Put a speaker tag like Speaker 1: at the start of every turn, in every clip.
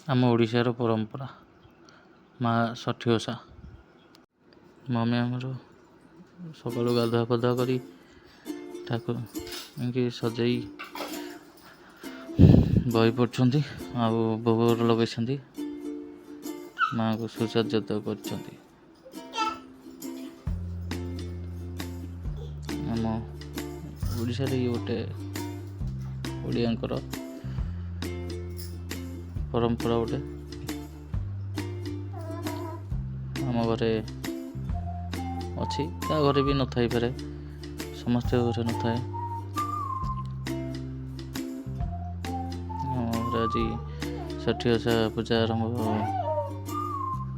Speaker 1: ଆମ ଓଡ଼ିଶାର ପରମ୍ପରା ମା ଷଠି ଓଷା। ମମି ଆମର ସକାଳୁ ଗାଧୁଆ ପାଧୁଆ କରି ଠାକୁର ଏମିତି ସଜେଇ ବହି ପଢ଼ୁଛନ୍ତି ଆଉ ଭୋଗ ଲଗେଇଛନ୍ତି, ମାଆଙ୍କୁ ସୁସଜ୍ଜିତ କରିଛନ୍ତି। ଆମ ଓଡ଼ିଶାରେ ଇଏ ଗୋଟେ ଓଡ଼ିଆଙ୍କର ପରମ୍ପରା ଗୋଟେ। ଆମ ଘରେ ଅଛି, ତା ଘରେ ବି ନଥାଇପାରେ, ସମସ୍ତଙ୍କ ଘରେ ନଥାଏ। ଆମ ଘରେ ଆଜି ଷଠି ଓଷା ପୂଜା ଆରମ୍ଭ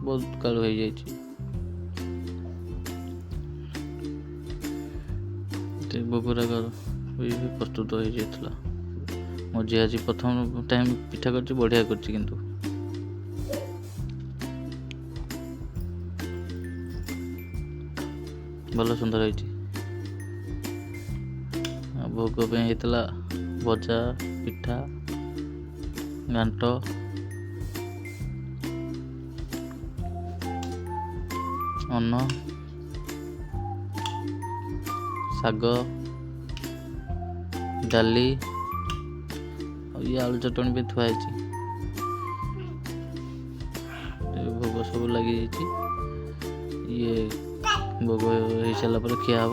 Speaker 1: ବହୁତ କାଳୁ ହେଇଯାଇଛି। ଭୋଗରାଗ ବି ପ୍ରସ୍ତୁତ ହେଇଯାଇଥିଲା। ମୋ ଝିଅ ଆଜି ପ୍ରଥମ ଟାଇମ୍ ପିଠା କରିଛି, ବଢ଼ିଆ କରିଛି, କିନ୍ତୁ ଭଲ ସୁନ୍ଦର ହେଇଛି। ଭୋଗ ପାଇଁ ହେଇଥିଲା ଭଜା, ପିଠା, ଘାଣ୍ଟ, ଅନ୍ନ, ଶାଗ, ଡାଲି ଆଉ ଇଏ ଆଳୁ ଚଟଣି ବି ଥୁଆ ହେଇଛି। ଭୋଗ ସବୁ ଲାଗିଯାଇଛି। ଇଏ ଭୋଗ ହେଇସାରିଲା ପରେ ଖିଆ ହବ।